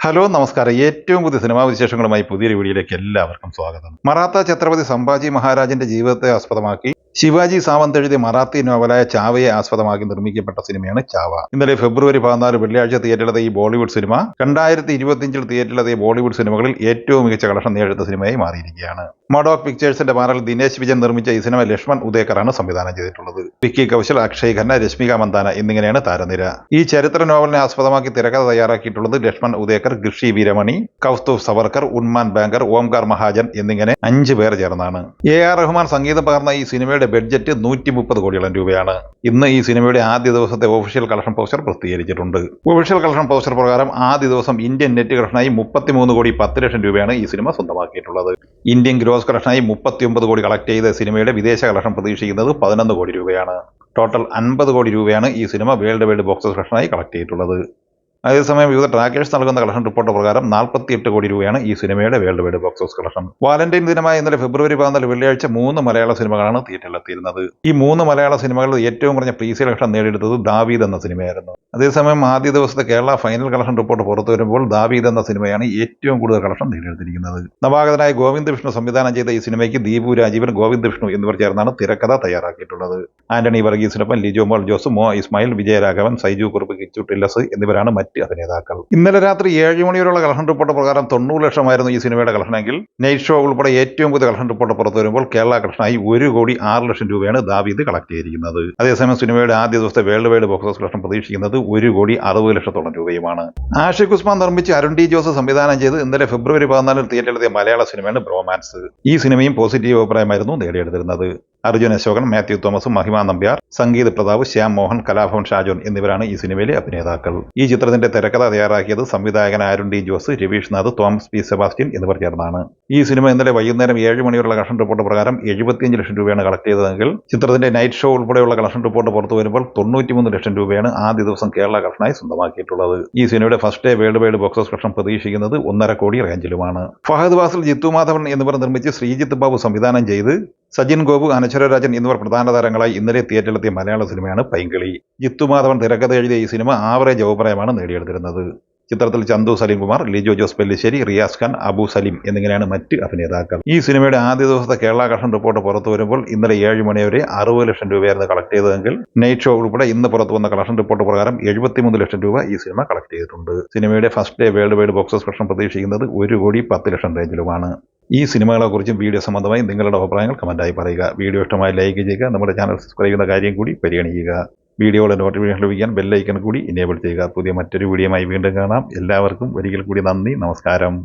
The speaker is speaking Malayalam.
ഹലോ നമസ്കാരം. ഏറ്റവും പുതിയ സിനിമാ വിശേഷങ്ങളുമായി പുതിയൊരു വീഡിയോയിലേക്ക് എല്ലാവർക്കും സ്വാഗതം. മറാത്ത ഛത്രപതി സംഭാജി മഹാരാജിന്റെ ജീവിതത്തെ ആസ്പദമാക്കി ശിവാജി സാവന്ത് എഴുതിയ മറാത്തി നോവലായ ചാവയെ ആസ്പദമാക്കി നിർമ്മിക്കപ്പെട്ട സിനിമയാണ് ചാവ. ഇന്നലെ ഫെബ്രുവരി 14 വെള്ളിയാഴ്ച തിയേറ്ററിലെത്തിയ ഈ ബോളിവുഡ് സിനിമ 2025 തിയേറ്ററിലെത്തിയ ബോളിവുഡ് സിനിമകളിൽ ഏറ്റവും മികച്ച കളക്ഷൻ നേടുന്ന സിനിമയായി മാറിയിരിക്കുകയാണ്. മഡോക് പിക്ചേഴ്സിന്റെ ബാനറിൽ ദിനേശ് വിജയൻ നിർമ്മിച്ച ഈ സിനിമ ലക്ഷ്മൺ ഉദേക്കറാണ് സംവിധാനം ചെയ്തിട്ടുള്ളത്. വിക്കി കൗശൽ, അക്ഷയ് ഖന്ന, രശ്മിക മന്ദാന എന്നിങ്ങനെയാണ് താരനിര. ഈ ചരിത്ര നോവലിനെ ആസ്പദമാക്കി തിരക്കഥ തയ്യാറാക്കിയിട്ടുള്ളത് ലക്ഷ്മൺ ഉദേക്കർ, ഋഷി വീരമണി, കൗസ്തുഭ് സവർക്കർ, ഉന്മാൻ ബാങ്കർ, ഓംകാർ മഹാജൻ എന്നിങ്ങനെ 5 പേർ ചേർന്നാണ്. AR റഹ്മാൻ സംഗീതം പകർന്ന ഈ സിനിമയുടെ ബഡ്ജറ്റ് 130 കോടിയോളം രൂപയാണ്. ഇന്ന് ഈ സിനിമയുടെ ആദ്യ ദിവസത്തെ ഒഫീഷ്യൽ കളക്ഷൻ പോസ്റ്റർ പ്രസിദ്ധീകരിച്ചിട്ടുണ്ട്. ഒഫീഷ്യൽ കളക്ഷൻ പോസ്റ്റർ പ്രകാരം ആദ്യ ദിവസം ഇന്ത്യൻ നെറ്റ് കളക്ഷനായി 33 കോടി 10 ലക്ഷം രൂപയാണ് ഈ സിനിമ സ്വന്തമാക്കിയിട്ടുള്ളത്. ഇന്ത്യൻ ഗ്രോസ് കളക്ഷനായി 39 കോടി കളക്ട് ചെയ്ത സിനിമയുടെ വിദേശ കളക്ഷൻ പ്രതീക്ഷിക്കുന്നത് 11 കോടി രൂപയാണ്. ടോട്ടൽ 50 കോടി രൂപയാണ് ഈ സിനിമ വേൾഡ് വൈഡ് ബോക്സ് കളക്ഷനായി കളക്ട് ചെയ്തിട്ടുള്ളത്. അതേസമയം വിവിധ ട്രാക്കേഴ്സ് നൽകുന്ന കളക്ഷൻ റിപ്പോർട്ട് പ്രകാരം 48 കോടി രൂപയാണ് ഈ സിനിമയുടെ world wide box office collection. Valentine ദിനമായ ഇന്നലെ ഫെബ്രുവരി 14 വെള്ളിയാഴ്ച 3 മലയാള സിനിമകളാണ് തിയേറ്ററിലെത്തിയിരുന്നത്. ഈ 3 മലയാള സിനിമകളിൽ ഏറ്റവും കുറഞ്ഞ പ്രീസെയിൽ കളക്ഷൻ നേടിയെടുത്തത് ദാവീദ് എന്ന സിനിമയായിരുന്നു. അതേസമയം ആദ്യ ദിവസത്തെ കേരള ഫൈനൽ കളക്ഷൻ റിപ്പോർട്ട് പുറത്തു വരുമ്പോൾ ദാവീദ് എന്ന സിനിമയാണ് ഏറ്റവും കൂടുതൽ കളക്ഷൻ നേടിയെടുത്തിരിക്കുന്നത്. നവാഗതനായ ഗോവിന്ദ് വിഷ്ണു സംവിധാനം ചെയ്ത ഈ സിനിമയ്ക്ക് ദീപു രാജീവൻ, ഗോവിന്ദ് വിഷ്ണു എന്നിവർ ചേർന്നാണ് തിരക്കഥ തയ്യാറാക്കിയിട്ടുള്ളത്. ആന്റണി വർഗീസിനൊപ്പം ലിജോ മോൾ ജോസ്, മോ ഇസ്മായിൽ, വിജയരാഘവൻ, സൈജു കുറുപ്പ്, കിച്ചു ടില്ലസ് എന്നിവരാണ് മറ്റ് അഭിനേതാക്കൾ. ഇന്നലെ രാത്രി 7 മണിവരെയുള്ള കളക്ഷൻ റിപ്പോർട്ട് പ്രകാരം 90 ലക്ഷമായിരുന്നു ഈ സിനിമയുടെ കളക്ഷനെങ്കിൽ നൈറ്റ് ഷോ ഉൾപ്പെടെ ഏറ്റവും പുതിയ കളക്ഷൻ റിപ്പോർട്ട് പുറത്തു വരുമ്പോൾ കേരള കളക്ഷനായി 1 കോടി 6 ലക്ഷം രൂപയാണ് ദാവീദ് കളക്ട് ചെയ്തിരിക്കുന്നത്. അതേസമയം സിനിമയുടെ ആദ്യ ദിവസത്തെ world wide box office collection പ്രതീക്ഷിക്കുന്നത് 1 കോടി 60 ലക്ഷത്തോളം രൂപയുമാണ്. ആഷിഖ് ഉസ്മാൻ നിർമ്മിച്ച് അരുൺ ഡി ജോസ് സംവിധാനം ചെയ്ത് ഇന്നലെ ഫെബ്രുവരി 14 തിയേറ്ററിലെത്തിയ മലയാള സിനിമയാണ് ബ്രോമാൻസ്. ഈ സിനിമയും പോസിറ്റീവ് അഭിപ്രായമായിരുന്നു നേടിയെടുത്തിരുന്നത്. അർജുൻ അശോകൻ, മാത്യു തോമസ്, മഹിമ നമ്പ്യാർ, സംഗീത് പ്രതാപ്, ശ്യാം മോഹൻ, കലാഭവൻ ഷാജോൻ എന്നിവരാണ് ഈ സിനിമയിലെ അഭിനേതാക്കൾ. ഈ ചിത്രത്തിന്റെ തിരക്കഥ തയ്യാറാക്കിയത് സംവിധായകൻ അരുൺ ഡി ജോസ്, രവീഷ് നാഥ്, തോമസ് പി സെബാസ്റ്റ്യൻ എന്നിവർ ചേർന്നാണ്. ഈ സിനിമ ഇന്നലെ വൈകുന്നേരം 7 മണിവരെയുള്ള കളക്ഷൻ റിപ്പോർട്ട് പ്രകാരം 75 ലക്ഷം രൂപയാണ് കളക്ട് ചെയ്തതെങ്കിൽ ചിത്രത്തിന്റെ നൈറ്റ് ഷോ ഉൾപ്പെടെയുള്ള കളക്ഷൻ റിപ്പോർട്ട് പുറത്തു വരുമ്പോൾ 93 ലക്ഷം രൂപയാണ് ആദ്യ ദിവസം കേരള കളക്ഷനായി സ്വന്തമാക്കിയിട്ടുള്ളത്. ഈ സിനിമയുടെ first day world wide box office collection പ്രതീക്ഷിക്കുന്നത് 1.5 കോടി റേഞ്ചിലുമാണ്. ഫഹദ് വാസിൽ, ജിത്തു മാധവൻ എന്നിവർ നിർമ്മിച്ച് ശ്രീജിത്ത് ബാബു സംവിധാനം ചെയ്ത് സജിൻ ഗോപു, അനശ്വരരാജൻ എന്നിവർ പ്രധാന താരങ്ങളായി ഇന്നലെ തിയേറ്ററിലെത്തിയ മലയാള സിനിമയാണ് പൈങ്കിളി. ജിത്തു മാധവൻ തിരക്കഥ എഴുതിയ ഈ സിനിമ ആവറേജ് അഭിപ്രായമാണ് നേടിയെടുത്തിരുന്നത്. ചിത്രത്തിൽ ചന്തു സലീംകുമാർ, ലിജോ ജോസ് പെല്ലിശ്ശേരി, റിയാസ് ഖാൻ, അബു സലീം എന്നിങ്ങനെയാണ് മറ്റ് അഭിനേതാക്കൾ. ഈ സിനിമയുടെ ആദ്യ ദിവസത്തെ കേരള കളക്ഷൻ റിപ്പോർട്ട് പുറത്തു വരുമ്പോൾ ഇന്നലെ 7 മണിവരെ 60 ലക്ഷം രൂപയായിരുന്നു കളക്ട് ചെയ്തതെങ്കിൽ നൈറ്റ് ഷോ ഉൾപ്പെടെ ഇന്ന് പുറത്തു വന്ന കളക്ഷൻ റിപ്പോർട്ട് പ്രകാരം 73 ലക്ഷം രൂപ ഈ സിനിമ കളക്ട് ചെയ്തിട്ടുണ്ട്. സിനിമയുടെ first day world wide box office collection പ്രതീക്ഷിക്കുന്നത് 1 കോടി 10 ലക്ഷം റേഞ്ചിലുമാണ്. ഈ സിനിമകളെക്കുറിച്ചും വീഡിയോ സംബന്ധമായി നിങ്ങളുടെ അഭിപ്രായങ്ങൾ കമന്റായി പറയുക. വീഡിയോ ഇഷ്ടമായി ലൈക്ക് ചെയ്യുക. നമ്മുടെ ചാനൽ സബ്സ്ക്രൈബ് ചെയ്യുന്ന കാര്യം കൂടി പരിഗണിക്കുക. വീഡിയോയുടെ നോട്ടിഫിക്കേഷൻ ലഭിക്കാൻ ബെല്ലൈക്കൺ കൂടി എനേബിൾ ചെയ്യുക. പുതിയ മറ്റൊരു വീഡിയോയുമായി വീണ്ടും കാണാം. എല്ലാവർക്കും ഒരിക്കൽ കൂടി നന്ദി, നമസ്കാരം.